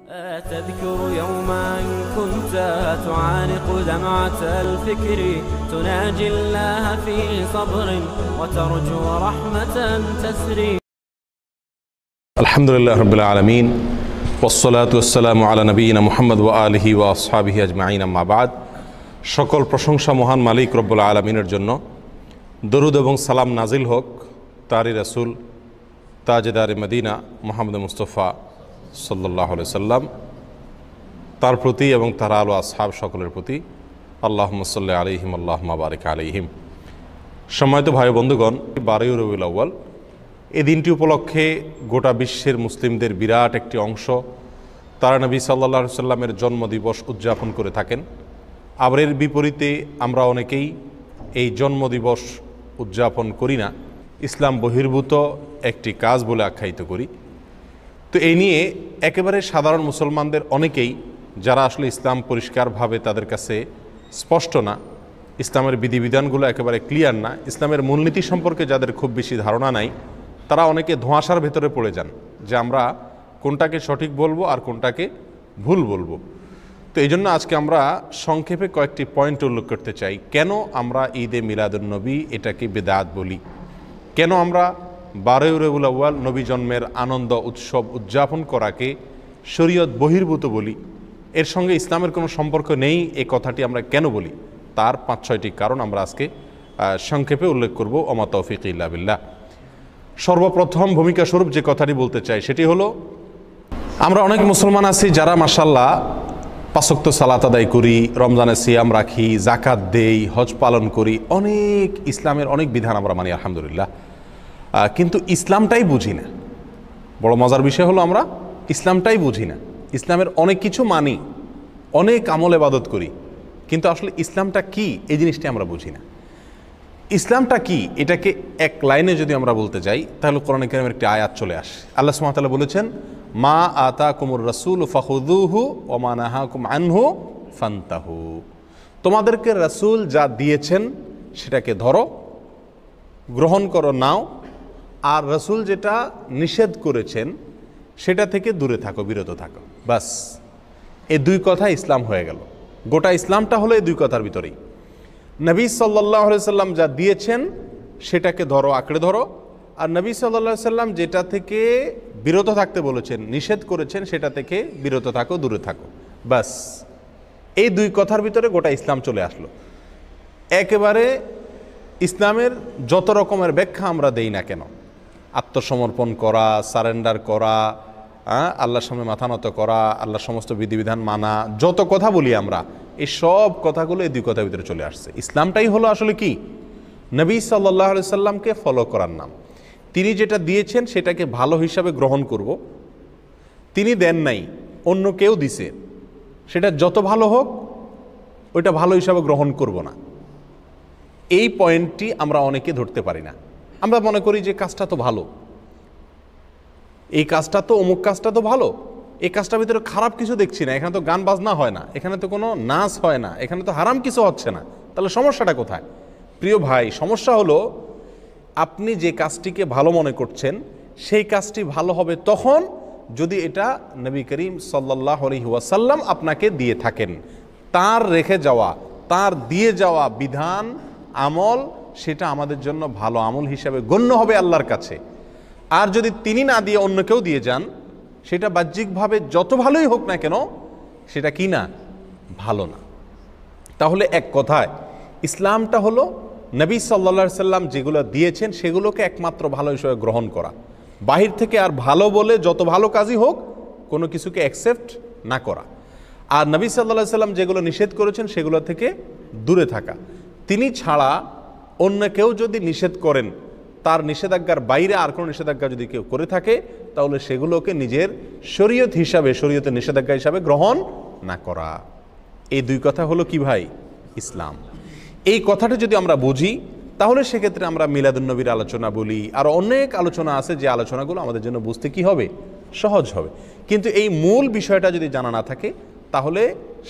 تذكر يوما كنت تعانق دمعة الفكر تناجي الله في صبر وترجو رحمة تسري. الحمد لله رب العالمين والصلاة والسلام على نبينا محمد وآله وأصحابه أجمعين أما بعد। সকল প্রশংসা মহান মালিক রব্বুল আলামিনের জন্য, দরুদ এবং সালাম নাজিল হোক তারই রাসূল তাজদারে মদিনা মুহাম্মদ মুস্তাফা সাল্লাল্লাহু আলাইহি সাল্লাম, তার প্রতি এবং তার আলো আসহাব সকলের প্রতি। আল্লাহুম্মা সাল্লি আলাইহিম আল্লাহুম্মা বারিক আলাইহিম। সম্মানিত ভাই বন্ধুগণ, 12 রবিউল আউয়াল এই দিনটি উপলক্ষে গোটা বিশ্বের মুসলিমদের বিরাট একটি অংশ তারা নবী সাল্লাল্লাহু আলাইহি সাল্লামের জন্মদিবস উদযাপন করে থাকেন। আবার এর বিপরীতে আমরা অনেকেই এই জন্মদিবস উদযাপন করি না, ইসলাম বহির্ভূত একটি কাজ বলে আখ্যায়িত করি। তো এই নিয়ে একেবারে সাধারণ মুসলমানদের অনেকেই, যারা আসলে ইসলাম পরিষ্কারভাবে তাদের কাছে স্পষ্ট না, ইসলামের বিধিবিধানগুলো একেবারে ক্লিয়ার না, ইসলামের মূলনীতি সম্পর্কে যাদের খুব বেশি ধারণা নাই, তারা অনেকে ধোঁয়াশার ভেতরে পড়ে যান যে আমরা কোনটাকে সঠিক বলবো আর কোনটাকে ভুল বলবো। তো এই জন্য আজকে আমরা সংক্ষেপে কয়েকটি পয়েন্ট উল্লেখ করতে চাই। কেন আমরা ঈদে মিলাদুন্নবী এটাকে বিদআত বলি, কেন আমরা 12 রবিউল আউয়াল নবী জন্মের আনন্দ উৎসব উদযাপন করাকে শরীয়ত বহির্ভূত বলি, এর সঙ্গে ইসলামের কোনো সম্পর্ক নেই এই কথাটি আমরা কেন বলি, তার 5-6টি কারণ আমরা আজকে সংক্ষেপে উল্লেখ করব। ওমা তৌফিক ইল্লা বিল্লাহ। সর্বপ্রথম ভূমিকা স্বরূপ যে কথাটি বলতে চাই সেটি হলো, আমরা অনেক মুসলমান আছি যারা মাশাআল্লাহ 5 ওয়াক্ত সালাত আদায় করি, রমজানে সিয়াম রাখি, যাকাত দেই, হজ পালন করি, অনেক ইসলামের অনেক বিধান আমরা মানি আলহামদুলিল্লাহ, কিন্তু ইসলামটাই বুঝি না। বড় মজার বিষয় হলো আমরা ইসলামটাই বুঝি না। ইসলামের অনেক কিছু মানি, অনেক আমল ইবাদত করি, কিন্তু আসলে ইসলামটা কি এই জিনিসটি আমরা বুঝি না। ইসলামটা কি এটাকে এক লাইনে যদি আমরা বলতে যাই তাহলে কোরআন কারীমের একটি আয়াত চলে আসে। আল্লাহ সুবহানাহু ওয়া তাআলা বলেছেন, মা আতাকুমুর রাসূল ফাখুযুহু ওয়া মা নাহাকুম আনহু ফান্তাহু। তোমাদেরকে রাসূল যা দিয়েছেন সেটাকে ধরো, গ্রহণ করো, নাও, আর রাসূল যেটা নিষেধ করেছেন সেটা থেকে দূরে থাকো, বিরত থাকো। বাস, এই দুই কথা ইসলাম হয়ে গেল। গোটা ইসলামটা হলো এই দুই কথার ভিতরেই। নবী সাল্লাল্লাহু আলাইহি সাল্লাম যা দিয়েছেন সেটাকে ধরো, আঁকড়ে ধরো, আর নবী সাল্লাল্লাহু আলাইহি সাল্লাম যেটা থেকে বিরত থাকতে বলেছেন, নিষেধ করেছেন, সেটা থেকে বিরত থাকো, দূরে থাকো। বাস, এই দুই কথার ভিতরে গোটা ইসলাম চলে আসলো। একেবারে ইসলামের যত রকমের ব্যাখ্যা আমরা দেই না কেন, আত্মসমর্পণ করা, সারেন্ডার করা, আল্লাহর সামনে মাথা নত করা, আল্লাহর সমস্ত বিধিবিধান মানা, যত কথা বলি আমরা, এই সব কথাগুলো এই দুই কথার ভিতরে চলে আসছে। ইসলামটাই হলো আসলে কি, নবী সাল্লাল্লাহু আলাইহি সাল্লামকে ফলো করার নাম। তিনি যেটা দিয়েছেন সেটাকে ভালো হিসাবে গ্রহণ করব। তিনি দেন নাই, অন্য কেউ দিছে, সেটা যত ভালো হোক ওইটা ভালো হিসাবে গ্রহণ করব না। এই পয়েন্টটি আমরা অনেকে ধরতে পারি না। আমরা মনে করি যে কাজটা তো ভালো, এই কাজটা তো অমুক কাজটা তো ভালো, এই কাজটার ভিতরে খারাপ কিছু দেখছি না, এখানে তো গান বাজনা হয় না, এখানে তো কোনো নাচ হয় না, এখানে তো হারাম কিছু হচ্ছে না, তাহলে সমস্যাটা কোথায়? প্রিয় ভাই, সমস্যা হলো আপনি যে কাজটিকে ভালো মনে করছেন সেই কাজটি ভালো হবে তখন যদি এটা নবী করিম সাল্লাল্লাহু আলাইহি ওয়াসাল্লাম আপনাকে দিয়ে থাকেন। তার রেখে যাওয়া, তার দিয়ে যাওয়া বিধান, আমল, সেটা আমাদের জন্য ভালো আমল হিসাবে গণ্য হবে আল্লাহর কাছে। আর যদি তিনি না দিয়ে অন্য কেউ দিয়ে যান, সেটা বাহ্যিকভাবে যত ভালোই হোক না কেন, সেটা কি না, ভালো না। তাহলে এক কথায় ইসলামটা হলো নবী সাল্লাল্লাহু আলাইহি সাল্লাম যেগুলো দিয়েছেন সেগুলোকে একমাত্র ভালো হিসেবে গ্রহণ করা, বাহির থেকে আর ভালো বলে যত ভালো কাজই হোক কোনো কিছুকে অ্যাকসেপ্ট না করা। আর নবী সাল্লাল্লাহু আলাইহি সাল্লাম যেগুলো নিষেধ করেছেন সেগুলো থেকে দূরে থাকা। তিনি ছাড়া অন্য কেউ যদি নিষেধ করেন, তার নিষেধাজ্ঞার বাইরে আর কোনো নিষেধাজ্ঞা যদি কেউ করে থাকে, তাহলে সেগুলোকে নিজের শরীয়ত হিসাবে, শরীয়তের নিষেধাজ্ঞা হিসাবে গ্রহণ না করা। এই দুই কথা হলো কি ভাই, ইসলাম। এই কথাটা যদি আমরা বুঝি তাহলে সেক্ষেত্রে আমরা মিলাদুন্নবীর আলোচনা বলি, আর অনেক আলোচনা আছে যে আলোচনাগুলো আমাদের জন্য বুঝতে কি হবে, সহজ হবে। কিন্তু এই মূল বিষয়টা যদি জানা না থাকে তাহলে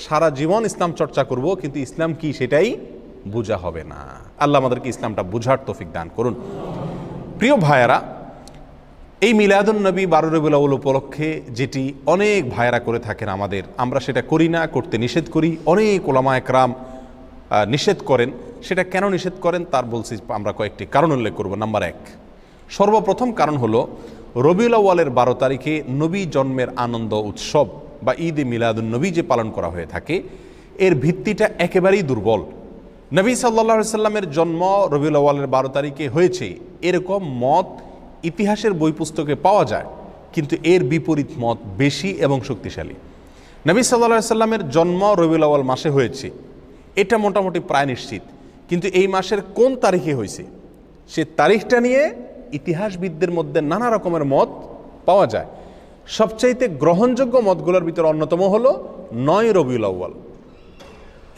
সারা জীবন ইসলাম চর্চা করব, কিন্তু ইসলাম কি সেটাই বোঝা হবে না। আল্লাহ আমাদেরকে ইসলামটা বুঝার তৌফিক দান করুন। প্রিয় ভাইয়ারা, এই মিলাদুন নবী 12 রবিউল আউয়াল উপলক্ষে যেটি অনেক ভাইয়েরা করে থাকেন আমরা সেটা করি না, করতে নিষেধ করি। অনেক ওলামা একরাম নিষেধ করেন। সেটা কেন নিষেধ করেন তার বলছি আমরা কয়েকটি কারণ উল্লেখ করব। নাম্বার 1, সর্বপ্রথম কারণ হলো রবিউল আউয়ালের 12 তারিখে নবী জন্মের আনন্দ উৎসব বা ঈদে মিলাদুন নবী যে পালন করা হয়ে থাকে, এর ভিত্তিটা একেবারেই দুর্বল। নবী সাল্লাল্লাহু আলাইহি সাল্লামের জন্ম রবিউল আউয়ালের 12 তারিখে হয়েছে এরকম মত ইতিহাসের বই পুস্তকে পাওয়া যায়, কিন্তু এর বিপরীত মত বেশি এবং শক্তিশালী। নবী সাল্লাল্লাহু আলাইহি সাল্লামের জন্ম রবিউল আউয়াল মাসে হয়েছে, এটা মোটামুটি প্রায় নিশ্চিত, কিন্তু এই মাসের কোন তারিখে হয়েছে সে তারিখটা নিয়ে ইতিহাসবিদদের মধ্যে নানা রকমের মত পাওয়া যায়। সবচাইতে গ্রহণযোগ্য মতগুলোর ভিতরে অন্যতম হলো 9 রবিউল আউয়াল।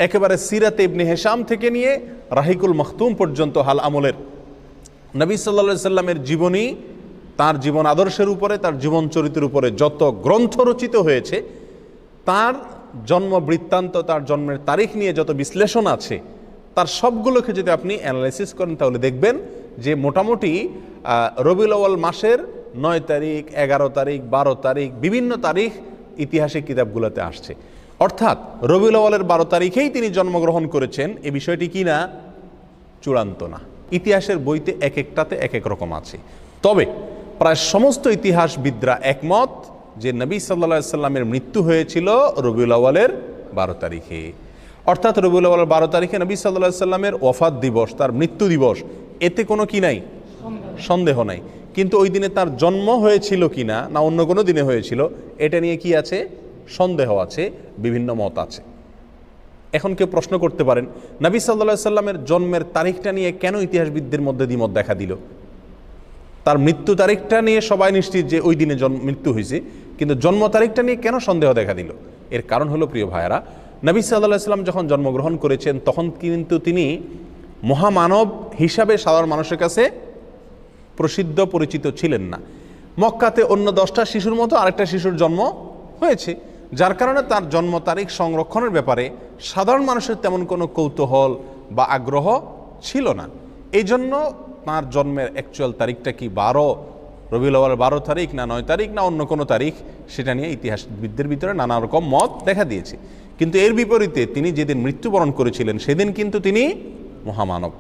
একেবারে সিরাতে ইবনে হিশাম থেকে নিয়ে রাহিকুল মখতুম পর্যন্ত হাল আমলের নবী সাল্লাল্লাহু আলাইহি সাল্লামের জীবনী, তার জীবন আদর্শের উপরে, তার জীবন চরিত্রের উপরে যত গ্রন্থ রচিত হয়েছে, তার জন্ম বৃত্তান্ত, তার জন্মের তারিখ নিয়ে যত বিশ্লেষণ আছে, তার সবগুলোকে যদি আপনি অ্যানালাইসিস করেন তাহলে দেখবেন যে মোটামুটি রবিউল আউয়াল মাসের 9 তারিখ, 11 তারিখ, 12 তারিখ, বিভিন্ন তারিখ ইতিহাসের কিতাবগুলোতে আসছে। অর্থাৎ রবিউল আউয়ালের 12 তারিখেই তিনি জন্মগ্রহণ করেছেন, এই বিষয়টি কি না? চূড়ান্ত না। ইতিহাসের বইতে এক একটাতে এক এক রকম আছে। তবে প্রায় সমস্ত ইতিহাসবিদরা একমত যে নবী সাল্লাল্লাহু আলাইহি সাল্লামের মৃত্যু হয়েছিল রবিউল আউয়ালের 12 তারিখে। অর্থাৎ রবিউল আউয়ালের 12 তারিখে নবী সাল্লাল্লাহু আলাইহি সাল্লামের ওয়াফাত দিবস, তার মৃত্যু দিবস, এতে কোনো কি নাই? সন্দেহ নাই। কিন্তু ওই দিনে তার জন্ম হয়েছিল কিনা না অন্য কোনো দিনে হয়েছিল, এটা নিয়ে কি আছে? সন্দেহ আছে, বিভিন্ন মত আছে। এখন কেউ প্রশ্ন করতে পারেন, নবী সাল্লাল্লাহু আলাইহি সাল্লামের জন্মের তারিখটা নিয়ে কেন ইতিহাসবিদদের মধ্যে দ্বিমত দেখা দিল? তার মৃত্যু তারিখটা নিয়ে সবাই নিশ্চিত যে ওই দিনে মৃত্যু হয়েছে, কিন্তু জন্ম তারিখটা নিয়ে কেন সন্দেহ দেখা দিল? এর কারণ হলো, প্রিয় ভাইয়েরা, নবী সাল্লাল্লাহু আলাইহি সাল্লাম যখন জন্মগ্রহণ করেছেন তখন কিন্তু তিনি মহামানব হিসাবে সাধারণ মানুষের কাছে প্রসিদ্ধ পরিচিত ছিলেন না। মক্কাতে অন্য 10টা শিশুর মতো আরেকটা শিশুর জন্ম হয়েছে, যার কারণে তার জন্ম তারিখ সংরক্ষণের ব্যাপারে সাধারণ মানুষের তেমন কোনো কৌতূহল বা আগ্রহ ছিল না। এই জন্য তাঁর জন্মের অ্যাকচুয়াল তারিখটা কি রবিউল আউয়াল 12 তারিখ না 9 তারিখ না অন্য কোনো তারিখ, সেটা নিয়ে ইতিহাসবিদদের ভিতরে নানা রকম মত দেখা দিয়েছে। কিন্তু এর বিপরীতে তিনি যেদিন মৃত্যুবরণ করেছিলেন সেদিন কিন্তু তিনি মহামানব।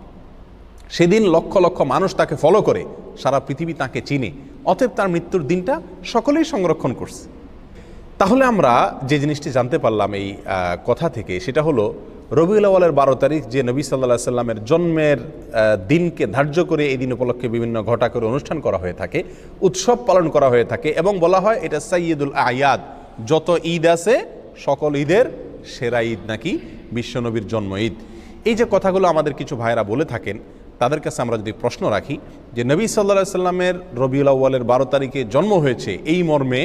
সেদিন লক্ষ লক্ষ মানুষ তাকে ফলো করে, সারা পৃথিবী তাকে চিনে, অতএব তার মৃত্যুর দিনটা সকলেই সংরক্ষণ করছে। তাহলে আমরা যে জিনিসটি জানতে পারলাম এই কথা থেকে, সেটা হলো রবিউল আউয়ালের 12 তারিখ যে নবী সাল্লাল্লাহু আলাইহি সাল্লামের জন্মের দিনকে ধার্য করে এই দিন উপলক্ষে বিভিন্ন ঘটা করে অনুষ্ঠান করা হয়ে থাকে, উৎসব পালন করা হয়ে থাকে, এবং বলা হয় এটা সাইয়্যিদুল আয়াদ, যত ঈদ আছে সকল ঈদের সেরা ঈদ নাকি বিশ্বনবীর জন্ম ঈদ। এই যে কথাগুলো আমাদের কিছু ভাইয়েরা বলে থাকেন, তাদের কাছে আমরা যদি প্রশ্ন রাখি যে নবী সাল্লাল্লাহু আলাইহি সাল্লামের রবিউল আউয়ালের 12 তারিখে জন্ম হয়েছে এই মর্মে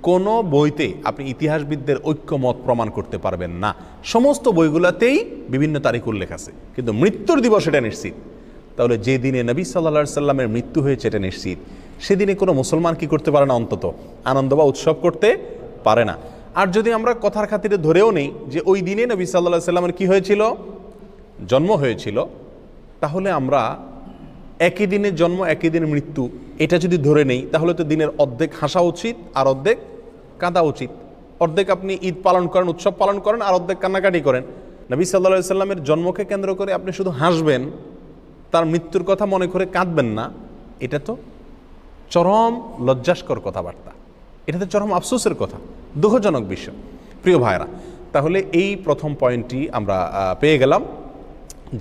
কোনো বইতে আপনি ইতিহাসবিদদের ঐক্যমত প্রমাণ করতে পারবেন না। সমস্ত বইগুলোতেই বিভিন্ন তারিখ উল্লেখ আছে, কিন্তু মৃত্যুর দিবস এটা নিশ্চিত। তাহলে যে দিনে নবী সাল্লাল্লাহু আলাইহি সাল্লামের মৃত্যু হয়েছে এটা নিশ্চিত, সেদিনে কোনো মুসলমান কি করতে পারে না? অন্তত আনন্দ বা উৎসব করতে পারে না। আর যদি আমরা কথার খাতিরে ধরেও নেই যে ওই দিনে নবী সাল্লাল্লাহু আলাইহি সাল্লামের কি হয়েছিল? জন্ম হয়েছিল, তাহলে আমরা একই দিনে জন্ম একই দিনে মৃত্যু এটা যদি ধরে নেই, তাহলে তো দিনের অর্ধেক হাসা উচিত আর অর্ধেক কাঁদা উচিত। অর্ধেক আপনি ঈদ পালন করেন, উৎসব পালন করেন, আর অর্ধেক কান্নাকাটি করেন। নবী সাল্লাল্লাহু আলাইহি সাল্লামের জন্মকে কেন্দ্র করে আপনি শুধু হাসবেন, তার মৃত্যুর কথা মনে করে কাঁদবেন না, এটা তো চরম লজ্জাস্কর কথাবার্তা, এটা তো চরম আফসোসের কথা, দুঃখজনক বিষয়। প্রিয় ভাইরা, তাহলে এই প্রথম পয়েন্টটি আমরা পেয়ে গেলাম,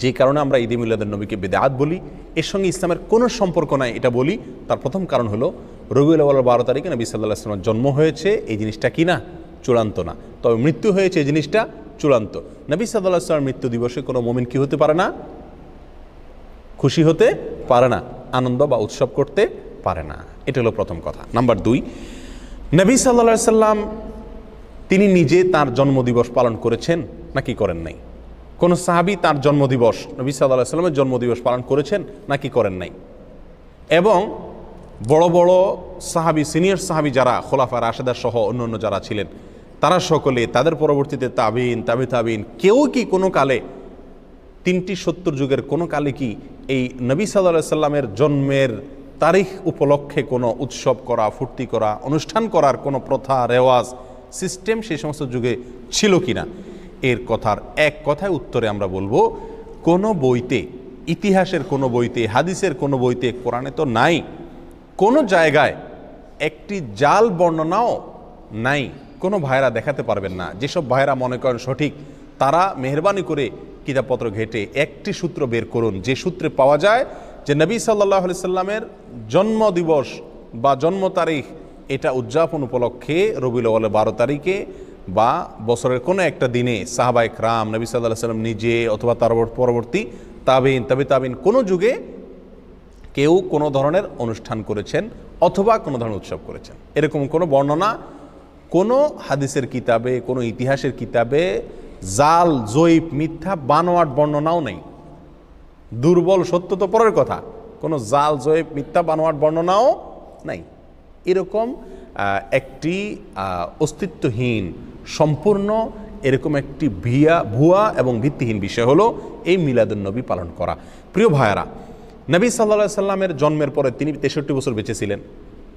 যে কারণে আমরা ঈদে মিলাদুন নবীকে বিদআত বলি, এর সঙ্গে ইসলামের কোনো সম্পর্ক নাই এটা বলি। তার প্রথম কারণ হলো রবিউল আউয়াল 12 তারিখে নবী সাল্লাল্লাহু আলাইহি ওয়াসাল্লামের জন্ম হয়েছে, এই জিনিসটা কি না? চূড়ান্ত না। তবে মৃত্যু হয়েছে এই জিনিসটা চূড়ান্ত। নবী সাল্লাল্লাহু আলাইহি ওয়াসাল্লামের মৃত্যু দিবসে কোনো মুমিন কি হতে পারে না? খুশি হতে পারে না, আনন্দ বা উৎসব করতে পারে না। এটা হলো প্রথম কথা। নাম্বার 2, নবী সাল্লাল্লাহু আলাইহি ওয়াসাল্লাম তিনি নিজে তার জন্মদিবস পালন করেছেন নাকি করেন নাই? কোন সাহাবী তার জন্মদিবস, নবী সাল্লাল্লাহু আলাইহি ওয়াসাল্লামের জন্মদিবস পালন করেছেন নাকি করেন নাই? এবং বড় বড় সাহাবী, সিনিয়র সাহাবী যারা খোলাফা রাশেদা সহ অন্য যারা ছিলেন, তারা সকলে, তাদের পরবর্তীতে তাবিন, তাবিন, কেউ কি কোনো কালে 3টি 70 যুগের কোনো কালে কি এই নবী সাল্লাল্লাহু আলাইহি ওয়াসাল্লামের জন্মের তারিখ উপলক্ষে কোনো উৎসব করা, ফুর্তি করা, অনুষ্ঠান করার কোনো প্রথা, রেওয়াজ, সিস্টেম সেই সমস্ত যুগে ছিল কিনা, এর কথার এক কথায় উত্তরে আমরা বলবো কোনো বইতে, ইতিহাসের কোনো বইতে, হাদিসের কোনো বইতে, কোরআনে তো নাই, কোনো জায়গায় একটি জাল বর্ণনাও নাই। কোনো ভাইরা দেখাতে পারবেন না। যেসব ভাইরা মনে করেন সঠিক, তারা মেহরবানি করে কিতাবপত্র ঘেটে একটি সূত্র বের করুন, যে সূত্রে পাওয়া যায় যে নবী সাল্লাল্লাহু আলাইহি সাল্লামের জন্মদিবস বা জন্ম তারিখ এটা উদযাপন উপলক্ষে রবিউল আউয়ালের 12 তারিখে বা বছরের কোনো একটা দিনে সাহাবায়ে কেরাম, নবী সাল্লাল্লাহু আলাইহি সাল্লাম নিজে অথবা তার পরবর্তী তাবিন, তাবিন কোনো যুগে কেউ কোনো ধরনের অনুষ্ঠান করেছেন অথবা কোনো ধরনের উৎসব করেছেন, এরকম কোনো বর্ণনা কোনো হাদিসের কিতাবে, কোনো ইতিহাসের কিতাবে জাল, জয়ীফ, মিথ্যা, বানোয়াট বর্ণনাও নেই। দুর্বল, সত্য তো পরের কথা, কোনো জাল, জয়ীফ, মিথ্যা, বানোয়াট বর্ণনাও নাই। এরকম একটি অস্তিত্বহীন, সম্পূর্ণ এরকম একটি ভুয়া এবং ভিত্তিহীন বিষয় হলো এই মিলাদুন্নবী পালন করা। প্রিয় ভাইয়েরা, নবী সাল্লাল্লাহু আলাইহি সাল্লামের জন্মের পরে তিনি 63 বছর বেঁচে ছিলেন।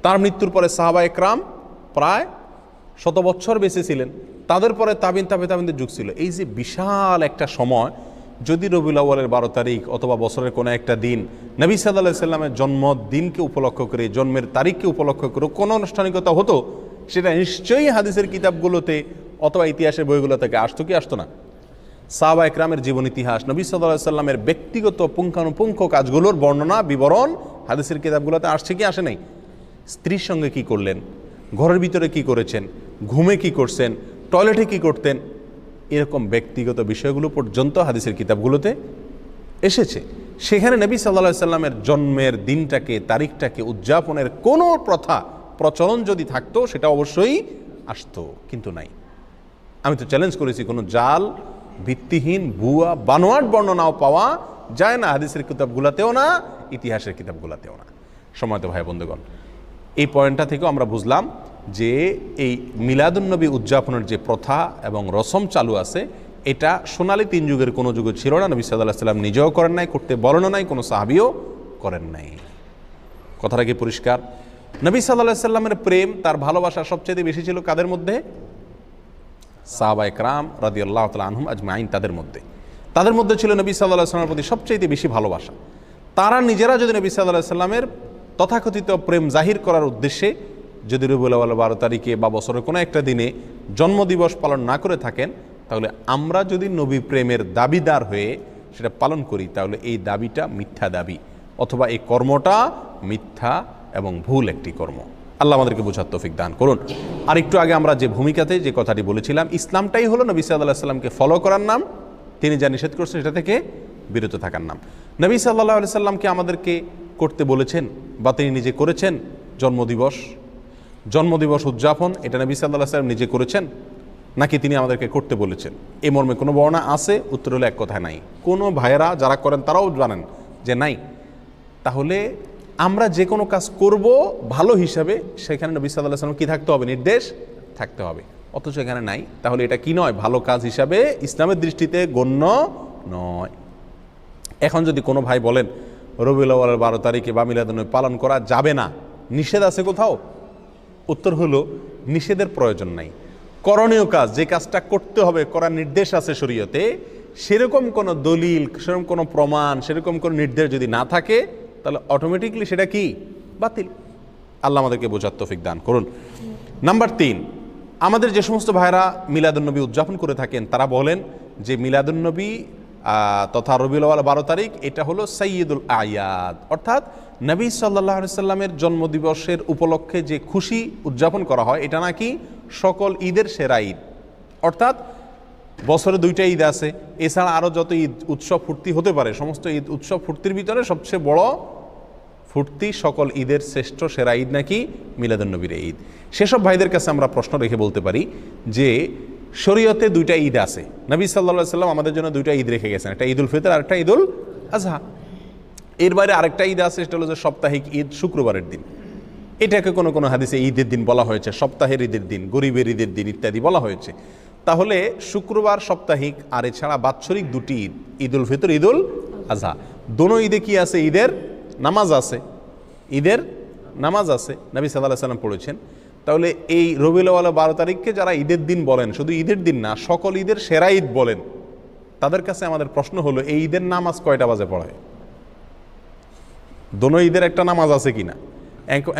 তার মৃত্যুর পরে সাহাবায়ে কেরাম প্রায় 100 বছর বেঁচে ছিলেন। তাদের পরে তাবিনদের যুগ ছিল। এই যে বিশাল একটা সময়, যদি রবিউল আউয়ালের 12 তারিখ অথবা বছরের কোনো একটা দিন নবী সাল্লাল্লাহু আলাইহি সাল্লামের জন্মদিনকে উপলক্ষ করে, জন্মের তারিখকে উপলক্ষ করে কোনো আনুষ্ঠানিকতা হতো, সেটা নিশ্চয়ই হাদিসের কিতাবগুলোতে অথবা ইতিহাসের বইগুলো থেকে আসতো কি আসতো না? সাহাবায়ে কেরামের জীবন ইতিহাস, নবী সাল্লাল্লাহু আলাইহি সাল্লামের ব্যক্তিগত পুঙ্খানুপুঙ্খ কাজগুলোর বর্ণনা, বিবরণ হাদিসের কিতাবগুলোতে আসছে কি আসে নাই? স্ত্রীর সঙ্গে কি করলেন, ঘরের ভিতরে কি করেছেন, ঘুমে কি করছেন, টয়লেটে কি করতেন, এরকম ব্যক্তিগত বিষয়গুলো পর্যন্ত হাদিসের কিতাবগুলোতে এসেছে। সেখানে নবী সাল্লাল্লাহু আলাইহি সাল্লামের জন্মের দিনটাকে, তারিখটাকে উদযাপনের কোনো প্রথা, প্রচলন যদি থাকতো সেটা অবশ্যই আসতো, কিন্তু নাই। আমি তো চ্যালেঞ্জ করেছি, কোনো জাল, ভিত্তিহীন, ভুয়া, বানোয়াট বর্ণনাও পাওয়া যায় না হাদিসের কিতাবগুলোতেও না, ইতিহাসের কিতাবগুলোতেও না। সময়ত ভাই বন্ধুগণ, এই পয়েন্টটা থেকেও আমরা বুঝলাম যে এই মিলাদুন্নবী উদযাপনের যে প্রথা এবং রসম চালু আছে, এটা সোনালী 3 যুগের কোনো যুগে ছিল না। নবী সাল্লাল্লাহু আলাইহি সাল্লাম নিজেও করেন নাই, করতে বলেনও নাই, কোনো সাহাবীও করেন নাই। কথাটা কি পরিষ্কার? নবী সাল্লাল্লাহু আলাইহি সাল্লামের প্রেম, তার ভালোবাসা সবচেয়ে বেশি ছিল কাদের মধ্যে? সাহাবায়ে কেরাম রাদিয়াল্লাহু তাআলা আনহুম আজমাইন, তাদের মধ্যে ছিল নবী সাল্লাল্লাহু আলাইহি সাল্লামের প্রতি সবচেয়ে বেশি ভালোবাসা। তারা নিজেরা যদি নবী সাল্লাল্লাহু আলাইহি সাল্লামের তথাকথিত প্রেম জাহির করার উদ্দেশ্যে যদি রবিউল আউয়াল 12 তারিখে বা বছরের কোনো একটা দিনে জন্মদিবস পালন না করে থাকেন, তাহলে আমরা যদি নবী প্রেমের দাবিদার হয়ে সেটা পালন করি, তাহলে এই দাবিটা মিথ্যা দাবি, অথবা এই কর্মটা মিথ্যা এবং ভুল একটি কর্ম। আল্লাহ আমাদেরকে বোঝার তৌফিক দান করুন। আর একটু আগে আমরা যে ভূমিকাতে যে কথাটি বলেছিলাম, ইসলামটাই হলো নবী সাল্লাল্লাহু আলাইহি সাল্লামকে ফলো করার নাম, তিনি যা নিষেধ করছেন সেটা থেকে বিরত থাকার নাম। নবী সাল্লাল্লাহু আলাইহি সাল্লামকে আমাদেরকে করতে বলেছেন বা তিনি নিজে করেছেন জন্মদিবস উদযাপন, এটা নবী সাল্লাল্লাহু আলাইহি সাল্লাম নিজে করেছেন নাকি তিনি আমাদেরকে করতে বলেছেন? এই মর্মে কোনো বর্ণনা আছে? উত্তর হলো এক কথায় নাই। কোনো ভাইয়েরা যারা করেন তারাও জানেন যে নাই। তাহলে আমরা যে কোনো কাজ করব ভালো হিসাবে, সেখানে নবী সাল্লাল্লাহু আলাইহি সাল্লাম কি থাকতে হবে? নির্দেশ থাকতে হবে। অথচ এখানে নাই। তাহলে এটা কি নয়? ভালো কাজ হিসাবে ইসলামের দৃষ্টিতে গণ্য নয়। এখন যদি কোনো ভাই বলেন রবিউল আউয়ালের 12 তারিখে বা মিলাদুন্নবী পালন করা যাবে না, নিষেধ আছে কোথাও? উত্তর হলো নিষেধের প্রয়োজন নাই। করণীয় কাজ, যে কাজটা করতে হবে, করার নির্দেশ আছে শরীয়তে, সেরকম কোনো দলিল, সেরকম কোনো প্রমাণ, সেরকম কোনো নির্দেশ যদি না থাকে, তাহলে অটোমেটিকলি সেটা কি? বাতিল। আল্লাহ আমাদেরকে বোঝার তৌফিক দান করুন। নাম্বার 3, আমাদের যে সমস্ত ভাইরা মিলাদুন্নবী উদযাপন করে থাকেন, তারা বলেন যে মিলাদুন্নবী তথা রবিউল আউয়াল 12 তারিখ এটা হলো সাইয়্যিদুল আয়াদ, অর্থাৎ নবী সাল্লাল্লাহু আলাইহি সাল্লামের জন্মদিবসের উপলক্ষে যে খুশি উদযাপন করা হয়, এটা নাকি সকল ঈদের সেরা ঈদ। অর্থাৎ বছরে 2টা ঈদ আছে, এছাড়া আরও যত ঈদ উৎসব ফুর্তি হতে পারে, সমস্ত ঈদ উৎসব ফুর্তির ভিতরে সবচেয়ে বড় ফুর্তি, সকল ঈদের শ্রেষ্ঠ সেরা ঈদ নাকি মিলাদুন্নবীর ঈদ। সেসব ভাইদের কাছে আমরা প্রশ্ন রেখে বলতে পারি যে শরীয়তে 2টা ঈদ আছে, নবী সাল্লাল্লাহু আলাইহি সাল্লাম আমাদের জন্য 2টা ঈদ রেখে গেছেন, একটা ঈদুল ফিতর আর একটা ঈদুল আজহা। এর বাইরে আরেকটা ঈদ আছে, সেটা হলো যে সাপ্তাহিক ঈদ, শুক্রবারের দিন। এটাকে কোনো কোনো হাদিসে ঈদের দিন বলা হয়েছে, সপ্তাহের ঈদের দিন, গরিবের ঈদের দিন ইত্যাদি বলা হয়েছে। তাহলে শুক্রবার সাপ্তাহিক আর এছাড়া বাৎসরিক 2টি ঈদ, ঈদুল ফিতর, ঈদুল আজহা, দোনো ঈদে কি আছে? ঈদের নামাজ আছে। ঈদের নামাজ আছে, নবী সাল্লাল্লাহু আলাইহি ওয়াসাল্লাম পড়েছেন। তাহলে এই রবিউল আউয়াল 12 তারিখকে যারা ঈদের দিন বলেন, শুধু ঈদের দিন না, সকল ঈদের সেরা ঈদ বলেন, তাদের কাছে আমাদের প্রশ্ন হলো এই ঈদের নামাজ কয়টা বাজে পড়ায়? দোনো ঈদের একটা নামাজ আছে কিনা?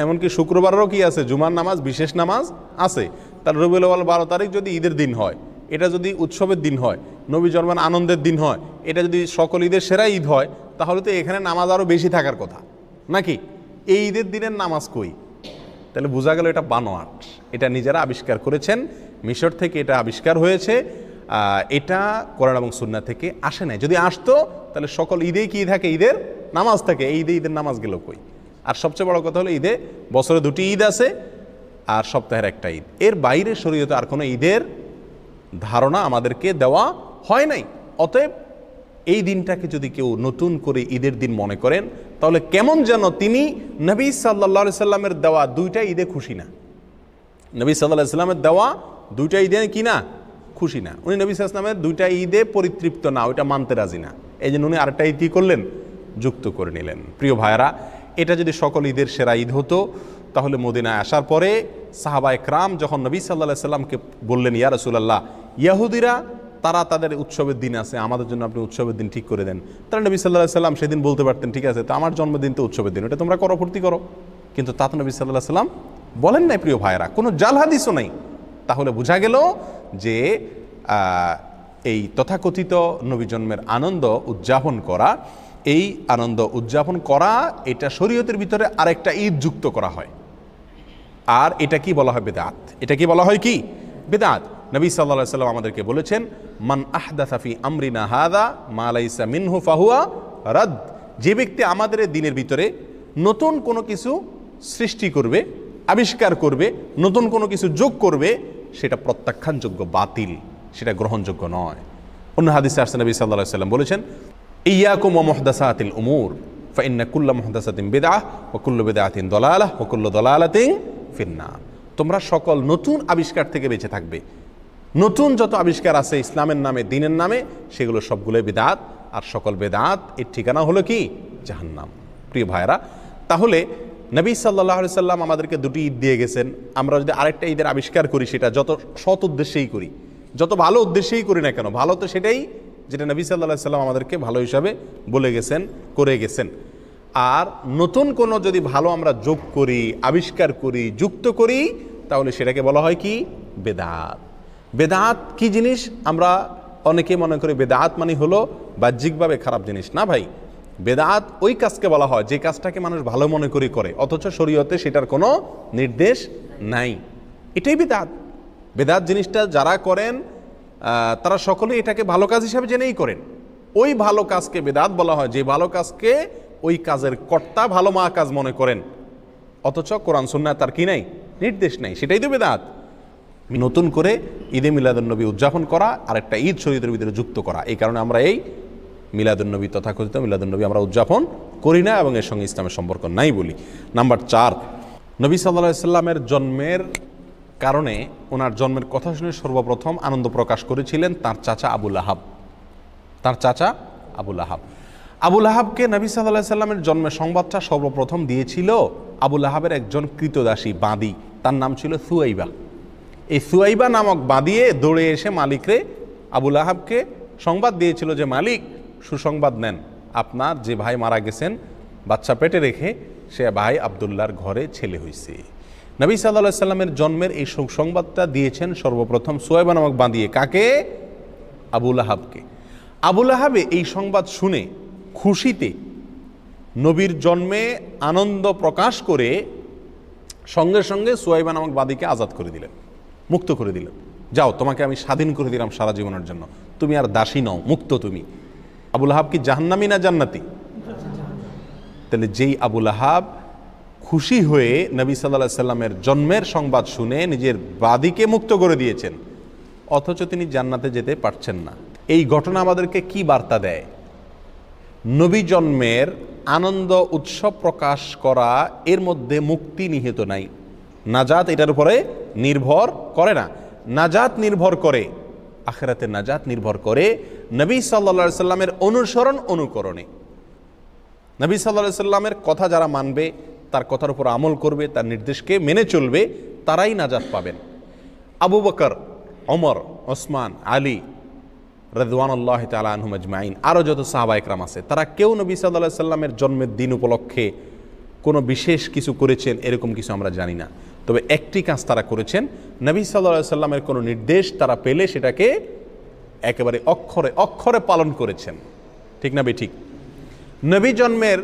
এমনকি শুক্রবারেরও কি আছে? জুমার নামাজ, বিশেষ নামাজ আছে। তার রবিউল আউয়াল 12 তারিখ যদি ঈদের দিন হয়, এটা যদি উৎসবের দিন হয়, নবী জন্মের আনন্দের দিন হয়, এটা যদি সকল ঈদের সেরা ঈদ হয়, তাহলে তো এখানে নামাজ আরও বেশি থাকার কথা নাকি? এই ঈদের দিনের নামাজ কই? তাহলে বোঝা গেল এটা বানোয়াট। এটা নিজেরা আবিষ্কার করেছেন, মিশর থেকে এটা আবিষ্কার হয়েছে, এটা কোরআন এবং সুন্নাহ থেকে আসে নাই। যদি আসতো তাহলে সকল ঈদেই কি থাকে? ঈদের নামাজ থাকে। এই ঈদে ঈদের নামাজ গেল কই? আর সবচেয়ে বড় কথা হলো ঈদে বছরে 2টি ঈদ আছে আর সপ্তাহের একটা ঈদ। এর বাইরে শরীয়তে আর কোনো ঈদের ধারণা আমাদেরকে দেওয়া হয় নাই। অতএব এই দিনটাকে যদি কেউ নতুন করে ঈদের দিন মনে করেন, তাহলে কেমন যেন তিনি নবী সাল্লাল্লাহু আলাইহি সাল্লামের দেওয়া 2টা ঈদে খুশি না। নবী সাল্লাল্লাহু আলাইহি সাল্লামের দেওয়া 2টা ঈদে কি না? খুশি না। উনি নবী সাল্লাল্লাহু আলাইহি সাল্লামের 2টা ঈদে পরিতৃপ্ত না, ওইটা মানতে রাজি না। এই জন্য উনি আরেকটা ঈদ কি করলেন? যুক্ত করে নিলেন। প্রিয় ভাইরা, এটা যদি সকল ঈদের সেরা ঈদ হতো, তাহলে মদিনায় আসার পরে সাহাবায়ে কেরাম যখন নবী সাল্লাল্লাহু আলাইহি সাল্লামকে বললেন, ইয়া রাসূলুল্লাহ, ইহুদিরা তারা তাদের উৎসবের দিন আছে, আমাদের জন্য আপনি উৎসবের দিন ঠিক করে দেন। তারা নবী সাল্লাল্লাহু আলাইহি সাল্লাম সেদিন বলতে পারতেন, ঠিক আছে, তো আমার জন্মদিন তো উৎসবের দিন, ওটা তোমরা করো, ফুর্তি করো। কিন্তু তা তো নবী সাল্লাল্লাহু আলাইহি সাল্লাম বলেন নাই। প্রিয় ভাইরা, কোনো জাল হাদিসও নাই। তাহলে বোঝা গেল যে এই তথাকথিত নবী জন্মের আনন্দ উদযাপন করা, এই আনন্দ উদযাপন করা, এটা শরীয়তের ভিতরে আরেকটা ঈদ যুক্ত করা হয়। আর এটা কি বলা হয়? বিদআত। এটা কি বলা হয়? কি? বিদআত। নবী সাল্লাল্লাহু আলাইহি সাল্লাম আমাদেরকে বলেছেন, মান আহদাসা ফি আমরিনা হাযা মা লাইসা মিনহু ফাহুয়া রাদ। যে ব্যক্তি আমাদের দিনের ভিতরে নতুন কোনো কিছু সৃষ্টি করবে, আবিষ্কার করবে, নতুন কোনো কিছু যোগ করবে, সেটা প্রত্যাখ্যানযোগ্য, বাতিল, সেটা গ্রহণযোগ্য নয়। অন্য হাদিসে আসছে নবী সাল্লাল্লাহু আলাইহি সাল্লাম বলেছেন, ইয়াকুম ওয়া মুহদাসাতিল উমুর ফাইন্না কুল্লা মুহদাসাতিন বিদআহ ওয়া কুল্লু বিদআতিন দালালাহ ওয়া কুল্লু দালালাতিন ফিন্নার। তোমরা সকল নতুন আবিষ্কার থেকে বেঁচে থাকবে। নতুন যত আবিষ্কার আছে ইসলামের নামে, দ্বীনের নামে, সেগুলো সবগুলোই বিদআত। আর সকল বিদআত এর ঠিকানা হলো কি? জাহান্নাম। প্রিয় ভাইরা, তাহলে নবী সাল্লাল্লাহু আলাইহি সাল্লাম আমাদেরকে 2টি ঈদ দিয়ে গেছেন। আমরা যদি আরেকটা ঈদের আবিষ্কার করি, সেটা যত সৎ উদ্দেশ্যেই করি, যত ভালো উদ্দেশ্যেই করি না কেন, ভালো তো সেটাই যেটা নবী সাল্লাল্লাহু আলাইহি সাল্লাম আমাদেরকে ভালো হিসাবে বলে গেছেন, করে গেছেন। আর নতুন কোনো যদি ভালো আমরা যোগ করি, আবিষ্কার করি, যুক্ত করি, তাহলে সেটাকে বলা হয় কি? বেদাত। বেদাত কি জিনিস? আমরা অনেকে মনে করি বেদাত মানে হলো বাহ্যিকভাবে খারাপ জিনিস। না ভাই, বেদাত ওই কাজকে বলা হয় যে কাজটাকে মানুষ ভালো মনে করে, অথচ শরীয়তে সেটার কোনো নির্দেশ নাই। এটাই বেদাত। বেদাত জিনিসটা যারা করেন তারা সকলেই এটাকে ভালো কাজ হিসাবে জেনেই করেন। ওই ভালো কাজকে বেদাত বলা হয় যে ভালো কাজকে ওই কাজের কর্তা ভালো কাজ মনে করেন, অথচ কোরআন সুন্নাহ তার কি নাই? নির্দেশ নাই। সেটাই তো বেদাত। নতুন করে ঈদে মিলাদুন্নবী উদযাপন করা আর একটা ঈদ শরীয়তের ভিতরে যুক্ত করা, এই কারণে আমরা এই মিলাদুন্নবী, তথাকথিত মিলাদুন্নবী আমরা উদযাপন করি না এবং এর সঙ্গে ইসলামের সম্পর্ক নাই বলি। নাম্বার 4, নবী সাল্লাল্লাহু আলাইহি সাল্লামের জন্মের কারণে, ওনার জন্মের কথা শুনে সর্বপ্রথম আনন্দ প্রকাশ করেছিলেন তার চাচা আবু লাহাব। তার চাচা আবু লাহাব। আবু লাহাবকে নবী সাল্লাল্লাহু আলাইহি সাল্লামের জন্মের সংবাদটা সর্বপ্রথম দিয়েছিল আবু লাহাবের একজন কৃতদাসী বাঁদী, তার নাম ছিল সুয়াইবা। এই সুয়াইবা নামক বাঁদিয়ে দৌড়ে এসে মালিকরে, আবু লাহাবকে সংবাদ দিয়েছিল যে মালিক, সুসংবাদ নেন, আপনার যে ভাই মারা গেছেন বাচ্চা পেটে রেখে, সে ভাই আব্দুল্লাহর ঘরে ছেলে হয়েছে। নবী সাল্লাল্লাহু আলাইহি সাল্লামের জন্মের এই সুসংবাদটা দিয়েছেন সর্বপ্রথম সুয়াইবা নামক বাঁদিয়ে। কাকে? আবু লাহাবকে। আবু লাহাবে এই সংবাদ শুনে খুশিতে নবীর জন্মে আনন্দ প্রকাশ করে সঙ্গে সঙ্গে সুয়াইবা নামক বাদীকে আজাদ করে দিলেন, মুক্ত করে দিলেন। যাও, তোমাকে আমি স্বাধীন করে দিলাম সারা জীবনের জন্য, তুমি আর দাসী নও, মুক্ত তুমি। আবু লাহাব কি জাহান্নামী না জান্নাতি? তাহলে যেই আবু লাহাব খুশি হয়ে নবী সাল্লাল্লাহু আলাইহি সাল্লামের জন্মের সংবাদ শুনে নিজের বাদীকে মুক্ত করে দিয়েছেন, অথচ তিনি জান্নাতে যেতে পারছেন না, এই ঘটনা আমাদেরকে কি বার্তা দেয়? নবী জন্মের আনন্দ উৎসব প্রকাশ করা, এর মধ্যে মুক্তি নিহিত নাই। নাজাত এটার উপরে নির্ভর করে না। নাজাত নির্ভর করে, আখিরাতে নাজাত নির্ভর করে নবী সাল্লাল্লাহু আলাইহি সাল্লামের অনুসরণ অনুকরণে। নবী সাল্লাল্লাহু আলাইহি সাল্লামের কথা যারা মানবে, তার কথার উপর আমল করবে, তার নির্দেশকে মেনে চলবে, তারাই নাজাত পাবেন। আবু বকর, ওমর, ওসমান, আলী রাদিয়াল্লাহু তাআলা আনহুম আজমাইন, আরও যত সাহাবা একরাম আছে, তারা কেউ নবী সাল্লাল্লাহু আলাইহি সাল্লামের জন্মের দিন উপলক্ষে কোনো বিশেষ কিছু করেছেন এরকম কিছু আমরা জানি না। তবে একটি কাজ তারা করেছেন, নবী সাল্লাল্লাহু আলাইহি সাল্লামের কোনো নির্দেশ তারা পেলে সেটাকে একেবারে অক্ষরে অক্ষরে পালন করেছেন। ঠিক না বেঠিক? নবী জন্মের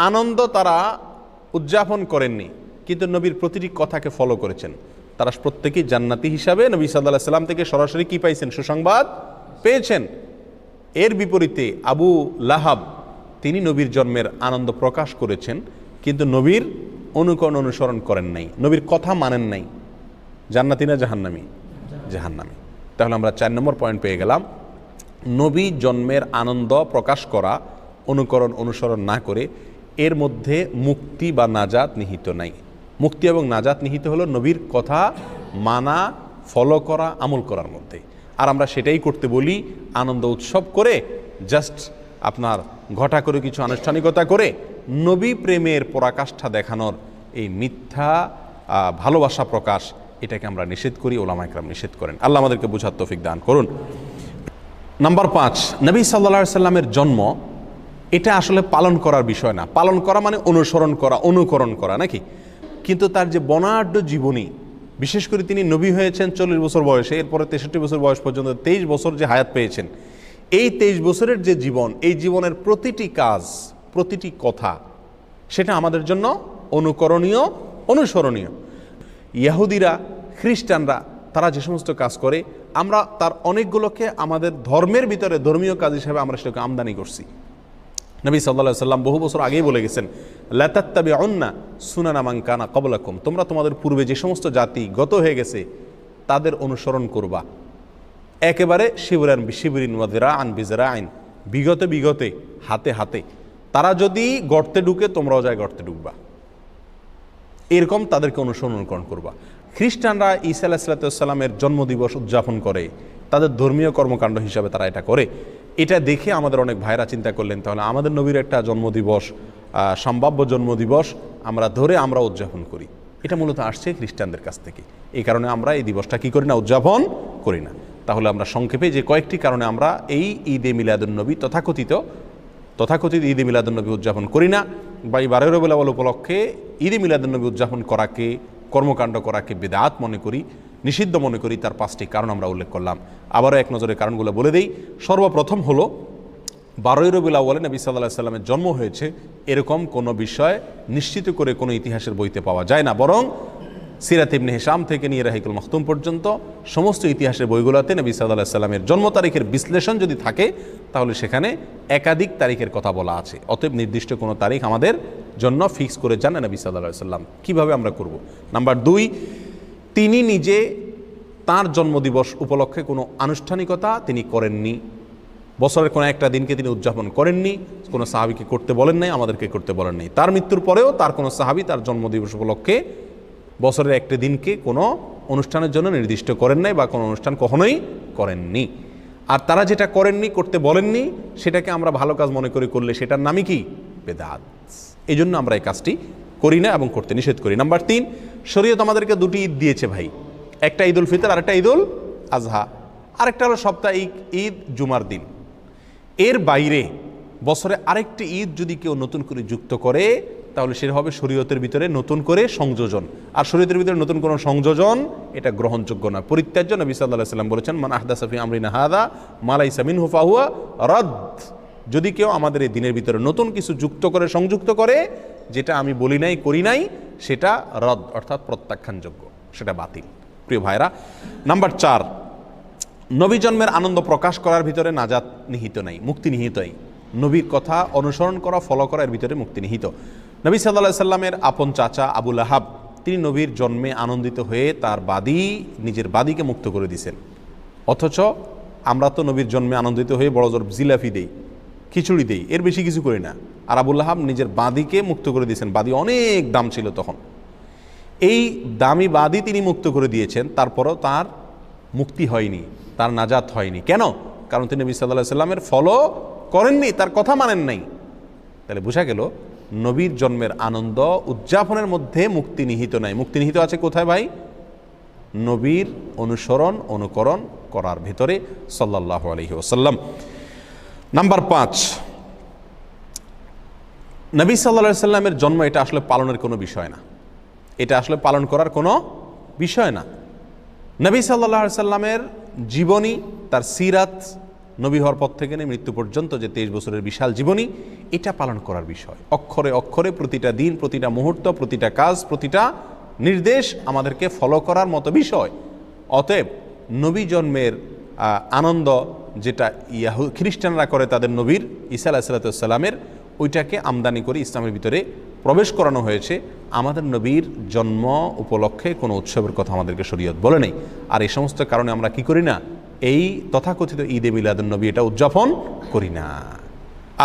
আনন্দ তারা উদযাপন করেননি, কিন্তু নবীর প্রতিটি কথাকে ফলো করেছেন। তারা প্রত্যেকেই জান্নাতি হিসাবে নবী সাল্লাল্লাহু আলাইহি সাল্লাম থেকে সরাসরি কি পাইছেন? সুসংবাদ পেয়েছেন। এর বিপরীতে আবু লাহাব, তিনি নবীর জন্মের আনন্দ প্রকাশ করেছেন, কিন্তু নবীর অনুকরণ অনুসরণ করেন নাই, নবীর কথা মানেন নাই। জান্নাতি না জাহান্নামী? জাহান্নামী। তাহলে আমরা 4 নম্বর পয়েন্ট পেয়ে গেলাম। নবী জন্মের আনন্দ প্রকাশ করা, অনুকরণ অনুসরণ না করে এর মধ্যে মুক্তি বা নাজাত নিহিত নাই। মুক্তি এবং নাজাত নিহিত হলো নবীর কথা মানা, ফলো করা, আমল করার মধ্যে। আর আমরা সেটাই করতে বলি, আনন্দ উৎসব করে, জাস্ট আপনার ঘটা করে কিছু আনুষ্ঠানিকতা করে নবী প্রেমের পরাকাষ্ঠা দেখানোর এই মিথ্যা ভালোবাসা প্রকাশ, এটাকে আমরা নিষেধ করি, ওলামা ইকরাম নিষেধ করেন। আল্লাহ আমাদেরকে বুঝার তৌফিক দান করুন। নাম্বার 5, নবী সাল্লাল্লাহু আলাইহি সাল্লামের জন্ম এটা আসলে পালন করার বিষয় না। পালন করা মানে অনুসরণ করা, অনুকরণ করা, নাকি? কিন্তু তার যে বর্ণাঢ্য জীবনী, বিশেষ করে তিনি নবী হয়েছেন 40 বছর বয়সে, এরপরে 63 বছর বয়স পর্যন্ত 23 বছর যে হায়াত পেয়েছেন, এই 23 বছরের যে জীবন, এই জীবনের প্রতিটি কাজ, প্রতিটি কথা, সেটা আমাদের জন্য অনুকরণীয়, অনুসরণীয়। ইহুদিরা, খ্রিস্টানরা তারা যে সমস্ত কাজ করে, আমরা তার অনেকগুলোকে আমাদের ধর্মের ভিতরে ধর্মীয় কাজ হিসেবে আমরা সেটাকে আমদানি করছি। নবী সাল্লাল্লাহু আলাইহি সাল্লাম বহু বছর আগেই বলে গেছেন, লা তাত্তাবিউন্না সুনানা মান কানা ক্বাবলাকুম, তোমরা তোমাদের পূর্বে যে সমস্ত জাতি গত হয়ে গেছে তাদের অনুসরণ করবা, একেবারে শিবরান বিশিবরিন ওয়া যিরাআন বিযরাইন, বিগতে বিগতে, হাতে হাতে। তারা যদি গর্তে ঢুকে তোমরাও যায় গর্তে ঢুকবা, এরকম তাদেরকে অনুসরণ করবা। খ্রিস্টানরা ঈসা আলাইহিস সালামের জন্মদিবস উদযাপন করে, তাদের ধর্মীয় কর্মকাণ্ড হিসাবে তারা এটা করে। এটা দেখে আমাদের অনেক ভাইরা চিন্তা করলেন, তাহলে আমাদের নবীর একটা জন্মদিবস, সম্ভাব্য জন্মদিবস আমরা ধরে আমরা উদযাপন করি। এটা মূলত আসছে খ্রিস্টানদের কাছ থেকে। এই কারণে আমরা এই দিবসটা কি করি না? উদযাপন করি না। তাহলে আমরা সংক্ষেপে যে কয়েকটি কারণে আমরা এই ঈদে মিলাদুন্নবী তথাকথিত ঈদে মিলাদুন্নবী উদযাপন করি না, বা এই 12 রবিউল আউয়াল উপলক্ষে ঈদে মিলাদুন্নবী উদযাপন করাকে, কর্মকাণ্ড করাকে বিদআত মনে করি, নিষিদ্ধ মনে করি, তার 5টি কারণ আমরা উল্লেখ করলাম। আবারও এক নজরে কারণগুলো বলে দেই। সর্বপ্রথম হলো 12 রবিউল আউয়ালে নবী সাল্লাল্লাহু আলাইহি সাল্লামের জন্ম হয়েছে এরকম কোনো বিষয় নিশ্চিত করে কোনো ইতিহাসের বইতে পাওয়া যায় না, বরং সিরাত ইবনে হিশাম থেকে নিয়ে রাহিকুল মাখতুম পর্যন্ত সমস্ত ইতিহাসের বইগুলোতে নবী সাল্লাল্লাহু আলাইহি সাল্লামের জন্ম তারিখের বিশ্লেষণ যদি থাকে তাহলে সেখানে একাধিক তারিখের কথা বলা আছে। অতএব নির্দিষ্ট কোনো তারিখ আমাদের জন্য ফিক্স করে যান নবী সাল্লাল্লাহু আলাইহি সাল্লাম। কীভাবে আমরা করব? নাম্বার 2, তিনি নিজে তার জন্মদিবস উপলক্ষে কোনো আনুষ্ঠানিকতা তিনি করেননি। বছরের কোনো একটা দিনকে তিনি উদযাপন করেননি, কোনো সাহাবীকে করতে বলেন নাই, আমাদেরকে করতে বলেন নাই। তার মৃত্যুর পরেও তার কোনো সাহাবী তার জন্মদিবস উপলক্ষে বছরের একটা দিনকে কোনো অনুষ্ঠানের জন্য নির্দিষ্ট করেন নাই, বা কোনো অনুষ্ঠান কখনোই করেননি। আর তারা যেটা করেননি, করতে বলেননি, সেটাকে আমরা ভালো কাজ মনে করে করলে সেটার নামই কি? বেদাত। এই জন্য আমরা এই কাজটি করি না এবং করতে নিষেধ করি। নাম্বার 3, শরীয়ত আমাদেরকে 2টি ঈদ দিয়েছে ভাই, একটা ঈদুল ফিতর আর একটা ঈদুল আজহা, আরেকটা হলো সাপ্তাহিক ঈদ জুমার দিন। এর বাইরে বছরে আরেকটি ঈদ যদি কেউ নতুন করে যুক্ত করে তাহলে সেটা হবে শরীয়তের ভিতরে নতুন করে সংযোজন। আর শরীয়তের ভিতরে নতুন কোনো সংযোজন এটা গ্রহণযোগ্য না, পরিত্যাজ্য। নবী সাল্লাল্লাহু আলাইহি সাল্লাম বলেছেন, মান আহদাসা ফি আমরিনা হাযা মা লাইসা মিনহু ফাহুয়া রাদ। যদি কেউ আমাদের এই দিনের ভিতরে নতুন কিছু যুক্ত করে, সংযুক্ত করে, যেটা আমি বলি নাই, করি নাই, সেটা রদ, অর্থাৎ প্রত্যাখ্যানযোগ্য, সেটা বাতিল। প্রিয় ভাইরা, নাম্বার 4, নবী জন্মের আনন্দ প্রকাশ করার ভিতরে নাজাত নিহিত নাই, মুক্তি নিহিত নাই। নবীর কথা অনুসরণ করা, ফলো করা, এর ভিতরে মুক্তি নিহিত। নবী সাল্লাল্লাহু আলাইহি সাল্লামের আপন চাচা আবু লাহাব, তিনি নবীর জন্মে আনন্দিত হয়ে তার নিজের বাদীকে মুক্ত করে দিয়েছেন। অথচ আমরা তো নবীর জন্মে আনন্দিত হয়ে বড় জোর জিলাপি দেই, খিচুড়ি দেই, এর বেশি কিছু করি না। আর আবু লাহাব নিজের বাদীকে মুক্ত করে দিয়েছেন। বাদী অনেক দাম ছিল তখন। এই দামি বাদী তিনি মুক্ত করে দিয়েছেন, তারপরও তার মুক্তি হয়নি, তার নাজাত হয়নি। কেন? কারণ তিনি নবী সাল্লাল্লাহু আলাইহি সাল্লামের ফলো করেননি, তার কথা মানেন নাই। তাহলে বোঝা গেল নবীর জন্মের আনন্দ উদযাপনের মধ্যে মুক্তি নিহিত নাই। মুক্তি নিহিত আছে কোথায় ভাই? নবীর অনুসরণ অনুকরণ করার ভিতরে সাল্লাল্লাহু আলাইহি ওয়াসাল্লাম। নাম্বার 5, নবী সাল্লাল্লাহু আলাইহি সাল্লামের জন্ম এটা আসলে পালনের কোনো বিষয় না, এটা আসলে পালন করার কোনো বিষয় না। নবী সাল্লাল্লাহু আলাইহি সাল্লামের জীবনী, তার সিরাত, নবী হওয়ার পর থেকে নিয়ে মৃত্যু পর্যন্ত যে 23 বছরের বিশাল জীবনী, এটা পালন করার বিষয়। অক্ষরে অক্ষরে প্রতিটা দিন, প্রতিটা মুহূর্ত, প্রতিটা কাজ, প্রতিটা নির্দেশ আমাদেরকে ফলো করার মতো বিষয়। অতএব নবী জন্মের আনন্দ যেটা খ্রিস্টানরা করে তাদের নবীর ঈসা আলাইহিস সালামের, ওইটাকে আমদানি করে ইসলামের ভিতরে প্রবেশ করানো হয়েছে। আমাদের নবীর জন্ম উপলক্ষে কোনো উৎসবের কথা আমাদেরকে শরীয়ত বলে নেই। আর এই সমস্ত কারণে আমরা কি করি না? এই তথাকথিত ঈদে মিলাদুন নবী এটা উদযাপন করি না।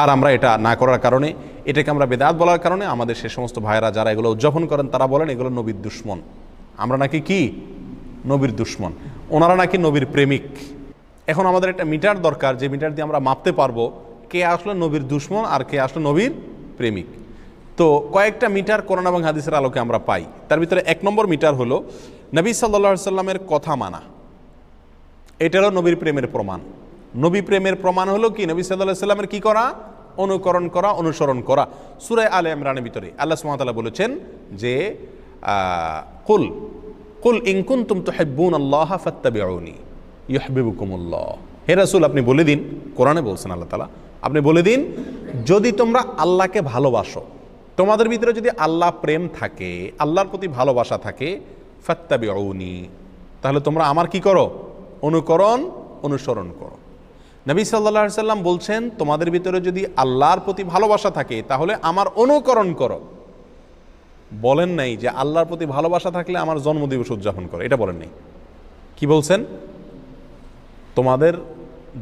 আর আমরা এটা না করার কারণে, এটাকে আমরা বেদাত বলার কারণে আমাদের সে সমস্ত ভাইয়েরা যারা এগুলো উদযাপন করেন তারা বলেন এগুলো নবীর দুশ্মন। আমরা নাকি কি? নবীর দুশ্মন। ওনারা নাকি নবীর প্রেমিক। এখন আমাদের একটা মিটার দরকার, যে মিটার দিয়ে আমরা মাপতে পারবো কে আসলে নবীর দুশ্মন আর কে আসলে নবীর প্রেমিক। তো কয়েকটা মিটার কোরআন এবং হাদিসের আলোকে আমরা পাই। তার ভিতরে 1 নম্বর মিটার হলো নবী সাল্লাল্লাহু আলাইহি সাল্লামের কথা মানা। এটা হলো নবীর প্রেমের প্রমাণ। নবী প্রেমের প্রমাণ হলো কি? নবী সাল্লাল্লাহু আলাইহি সাল্লামের কি করা? অনুকরণ করা, অনুসরণ করা। সূরা আলে ইমরানের ভিতরে আল্লাহ সুবহানাহু ওয়া তাআলা বলেছেন যে কুল ইন কুনতুম তুহিব্বুনাল্লাহা ফাত্তাবিউনি ইউহিব্বুকুমুল্লাহ। হে রাসূল, আপনি বলে দিন, কোরআনে বলছেন আল্লাহ তাআলা, আপনি বলে দিন যদি তোমরা আল্লাহকে ভালোবাসো, তোমাদের ভিতরে যদি আল্লাহ প্রেম থাকে, আল্লাহর প্রতি ভালোবাসা থাকে, ফাত্তাবিউনি, তাহলে তোমরা আমার কি করো? অনুকরণ অনুসরণ করো। নবী সাল্লাল্লাহু আলাইহি সাল্লাম বলছেন তোমাদের ভিতরে যদি আল্লাহর প্রতি ভালোবাসা থাকে তাহলে আমার অনুকরণ করো। বলেন নাই যে আল্লাহর প্রতি ভালোবাসা থাকলে আমার জন্মদিবস উদযাপন করো, এটা বলেন নাই। কি বলছেন? তোমাদের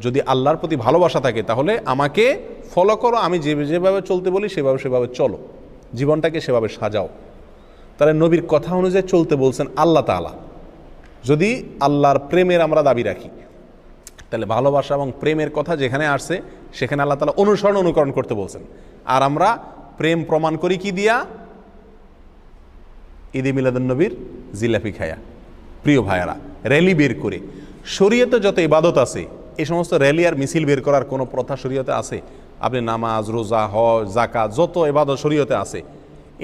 যদি আল্লাহর প্রতি ভালোবাসা থাকে তাহলে আমাকে ফলো করো, আমি যেভাবে চলতে বলি সেভাবে চলো, জীবনটাকে সেভাবে সাজাও। তাহলে নবীর কথা অনুযায়ী চলতে বলছেন আল্লাহ তাআলা। যদি আল্লাহর প্রেমের আমরা দাবি রাখি তাহলে ভালোবাসা এবং প্রেমের কথা যেখানে আসছে সেখানে আল্লাহ তাআলা অনুসরণ অনুকরণ করতে বলছেন। আর আমরা প্রেম প্রমাণ করি কি দিয়া? ঈদে মিলাদুন নবীর জিলাপি খায়া। প্রিয় ভাইয়ারা, র্যালি বের করে শরীয়তে যত ইবাদত আছে এই সমস্ত র্যালি আর মিছিল বের করার কোনো প্রথা শরীয়তে আছে? আপনি নামাজ, রোজা, হজ, যাকাত যত ইবাদত শরীয়তে আছে,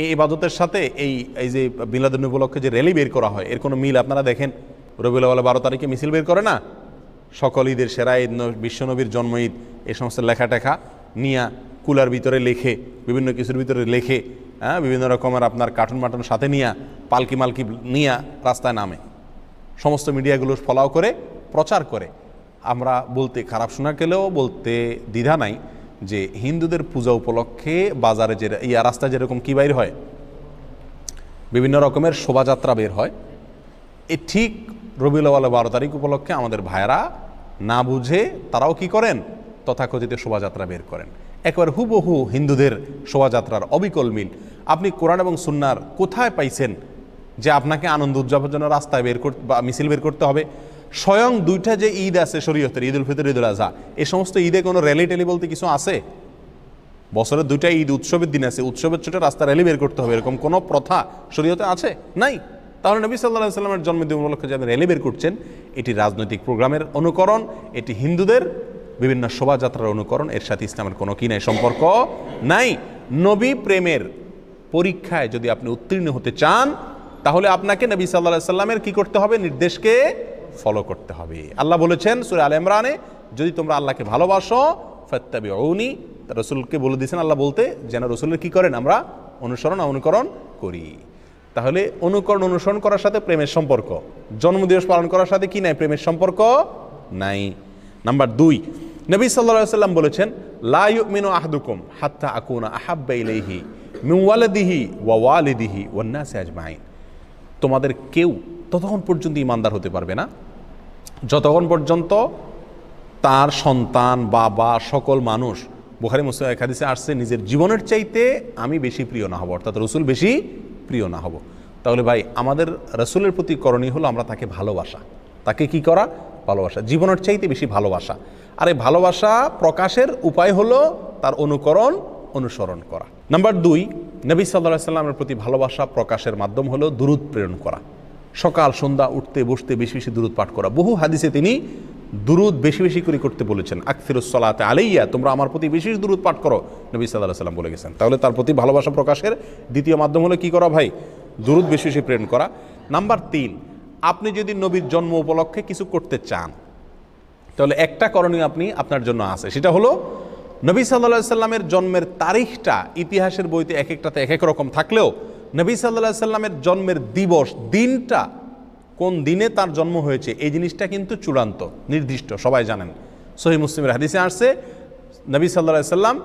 এই ইবাদতের সাথে এই যে মিলাদুন নবী উপলক্ষে যে র্যালি বের করা হয় এর কোনো মিল আপনারা দেখেন? রবিউল আউয়াল 12 তারিখে মিছিল বের করে না? সকল ঈদের সেরা ঈদ, বিশ্বনবীর জন্ম ঈদ, এই সমস্ত লেখা টেখা নিয়া কুলার ভিতরে লেখে, বিভিন্ন কিছুর ভিতরে লেখে, বিভিন্ন রকমের আপনার কার্টুন মাটুন সাথে নিয়া, পালকি মালকি নিয়া রাস্তায় নামে, সমস্ত মিডিয়াগুলো ফলাও করে প্রচার করে। আমরা বলতে খারাপ শোনা গেলেও বলতে দ্বিধা নাই যে হিন্দুদের পূজা উপলক্ষে বাজারে যে রাস্তায় যেরকম কি বাইর হয়, বিভিন্ন রকমের শোভাযাত্রা বের হয়, এ ঠিক রবিউল আউয়াল 12 তারিখ উপলক্ষে আমাদের ভাইয়েরা না বুঝে তারাও কি করেন? তথাকথিত শোভাযাত্রা বের করেন। একবার হুবহু হিন্দুদের শোভাযাত্রার অবিকল মিল। আপনি কোরআন এবং সুন্নাহর কোথায় পাইছেন যে আপনাকে আনন্দ উদযাপনের জন্য রাস্তায় বের করতে বা মিছিল বের করতে হবে? স্বয়ং 2টা যে ঈদ আছে শরীয়তের, ঈদুল ফিতর, ঈদুল আযহা, এই সমস্ত ঈদে কোনো র্যালি ট্যালি বলতে কিছু আছে? বছরে 2টা ঈদ উৎসবের দিন আছে, উৎসবের ছোট রাস্তা র্যালি বের করতে হবে, এরকম কোনো প্রথা শরীয়তে আছে? নাই। তাহলে নবী সাল্লাল্লাহু আলাইহি সাল্লামের জন্মদিন উপলক্ষে যাদের র্যালি বের করছেন, এটি রাজনৈতিক প্রোগ্রামের অনুকরণ, এটি হিন্দুদের বিভিন্ন শোভাযাত্রার অনুকরণ, এর সাথে ইসলামের কোনো কি নাই, সম্পর্ক নাই। নবী প্রেমের পরীক্ষায় যদি আপনি উত্তীর্ণ হতে চান তাহলে আপনাকে নবী সাল্লাল্লাহু আলাইহি সাল্লামের কি করতে হবে? নির্দেশকে ফলো করতে হবে। আল্লাহ বলেছেন সূরা আলে ইমরানে, যদি তোমরা আল্লাহকে ভালোবাসো ফাত্তাবিউনি, রাসূলকে বলে দিয়েছেন আল্লাহ বলতে যেন রাসূলের কি করেন? আমরা অনুকরণ করি। তাহলে অনুসরণ করার সাথে প্রেমের সম্পর্ক, জন্মদিবস পালন করার সাথে কি নাই? প্রেমের সম্পর্ক নাই। নাম্বার 2, নবী সাল্লাল্লাহু আলাইহি সাল্লাম বলেছেন লা ইউমিনু আহাদুকুম হাত্তা আকুনা আহাব্বা ইলাইহি মিন ওয়ালাদিহি ওয়া ওয়ালিদিহি ওয়ান নাসি আজমাইন। তোমাদের কেউ ততক্ষণ পর্যন্ত ঈমানদার হতে পারবে না যতক্ষণ পর্যন্ত তার সন্তান, বাবা, সকল মানুষ, বুখারী মুসলিম এক হাদিসে আসছে, নিজের জীবনের চাইতে আমি বেশি প্রিয় না হব, অর্থাৎ রাসূল বেশি প্রিয় না হব। তাহলে ভাই আমাদের রাসূলের প্রতি করণীয় হলো আমরা তাকে ভালোবাসা, তাকে কি করা? ভালোবাসা, জীবনের চাইতে বেশি ভালোবাসা। আর এই ভালোবাসা প্রকাশের উপায় হলো তার অনুসরণ করা। নাম্বার 2, নবী সাল্লাল্লাহু আলাইহি সাল্লামের প্রতি ভালোবাসা প্রকাশের মাধ্যম হলো দুরূদ প্রেরণ করা। সকাল সন্ধ্যা উঠতে বসতে বেশি বেশি দুরূদ পাঠ করা। বহু হাদিসে তিনি দুরূদ বেশি বেশি করে করতে বলেছেন। আকসিরুস সালাতে আলাইয়া, তোমরা আমার প্রতি বেশি বেশি দুরূদ পাঠ করো, নবী সাল্লাল্লাহু আলাইহি সাল্লাম বলে গেছেন। তাহলে তার প্রতি ভালোবাসা প্রকাশের দ্বিতীয় মাধ্যম হলো কি করা ভাই? দুরূদ বেশি বেশি প্রেরণ করা। নাম্বার 3, আপনি যদি নবীর জন্ম উপলক্ষে কিছু করতে চান, তাহলে একটা করণীয় আপনার জন্য আছে, সেটা হলো নবী সাল্লাল্লাহু আলাইহি সাল্লামের জন্মের তারিখটা ইতিহাসের বইতে এক একটাতে এক এক রকম থাকলেও নবী সাল্লাল্লাহু আলাইহি সাল্লামের জন্মের দিবস, দিনটা কোন দিনে তার জন্ম হয়েছে, এই জিনিসটা কিন্তু চূড়ান্ত নির্দিষ্ট, সবাই জানেন। সহিহ মুসলিমের হাদিসে আসছে নবী সাল্লাল্লাহু আলাইহি সাল্লাম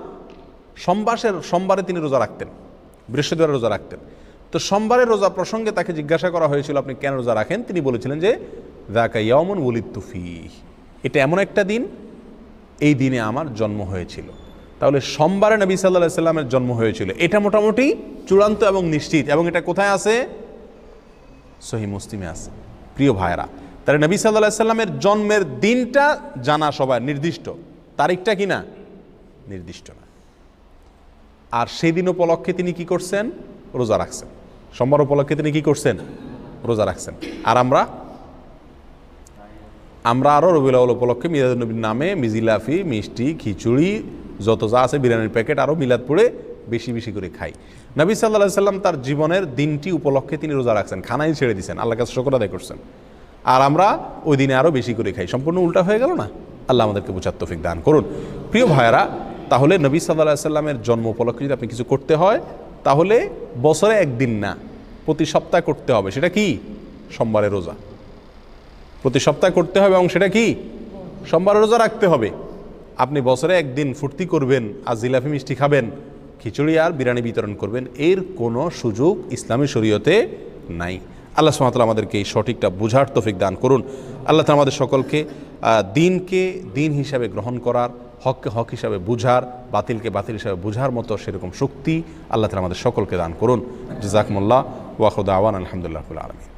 সোমবারে তিনি রোজা রাখতেন, বৃহস্পতিবার রোজা রাখতেন। তো সোমবারের রোজা প্রসঙ্গে তাকে জিজ্ঞাসা করা হয়েছিল আপনি কেন রোজা রাখেন? তিনি বলেছিলেন যে যাকা ইয়াউমুন উলিদতু ফীহ, এটা এমন একটা দিন, এই দিনে আমার জন্ম হয়েছিল। তাহলে সোমবারে নবী সাল্লাল্লাহু আলাইহি সাল্লামের জন্ম হয়েছিল, এটা মোটামুটি চূড়ান্ত এবং নিশ্চিত। এবং এটা কোথায় আছে? সহিহ মুসলিমে আছে। প্রিয় ভাইরা, তাহলে নবী সাল্লাল্লাহু আলাইহি সাল্লামের জন্মের দিনটা জানা সবাই নির্দিষ্ট, তারিখটা কি না? নির্দিষ্ট না। আর সেই দিন উপলক্ষে তিনি কি করছেন? রোজা রাখছেন। সোমবার উপলক্ষে তিনি কি করছেন? রোজা রাখছেন। আর আমরা আরও রবিউল আউয়াল উপলক্ষে মিলাদুন নবীর নামে মিজিলাফি, মিষ্টি, খিচুড়ি, যত যা আছে বিরিয়ানির প্যাকেট, আরও মিলাদ পড়ে বেশি বেশি করে খাই। নবী সাল্লাল্লাহু আলাইহি সাল্লাম তার জীবনের দিনটি উপলক্ষে তিনি রোজা রাখছেন, খানাই ছেড়ে দিয়েছেন, আল্লাহর কাছে শুকর আদায় করছেন। আর আমরা ওই দিনে আরও বেশি করে খাই। সম্পূর্ণ উল্টা হয়ে গেল না? আল্লাহ আমাদেরকে বুঝার তৌফিক দান করুন। প্রিয় ভাইয়েরা, তাহলে নবী সাল্লাল্লাহু আলাইহি সাল্লামের জন্ম উপলক্ষে যদি আপনি কিছু করতে হয়, তাহলে বছরে একদিন না, প্রতি সপ্তাহে করতে হবে। সেটা কি? সোমবারের রোজা প্রতি সপ্তাহে করতে হবে, এবং সেটা কি? সোমবারের রোজা রাখতে হবে। আপনি বছরে একদিন ফুর্তি করবেন আর জিলাপি মিষ্টি খাবেন, খিচুড়ি আর বিরিয়ানি বিতরণ করবেন, এর কোনো সুযোগ ইসলামী শরীয়তে নাই। আল্লাহ সুবহানাহু ওয়া তাআলা আমাদেরকে এই সঠিকটা বুঝার তৌফিক দান করুন। আল্লাহ তাআলা আমাদের সকলকে দিনকে দিন হিসাবে গ্রহণ করার, হককে হক হিসাবে বুঝার, বাতিলকে বাতিল হিসাবে বুঝার মতো সেরকম শক্তি আল্লাহ তাআলা আমাদের সকলকে দান করুন। জাযাকুমুল্লাহ ওয়া আখিরু দাওয়ানা আলহামদুলিল্লাহি রাব্বিল আলামিন।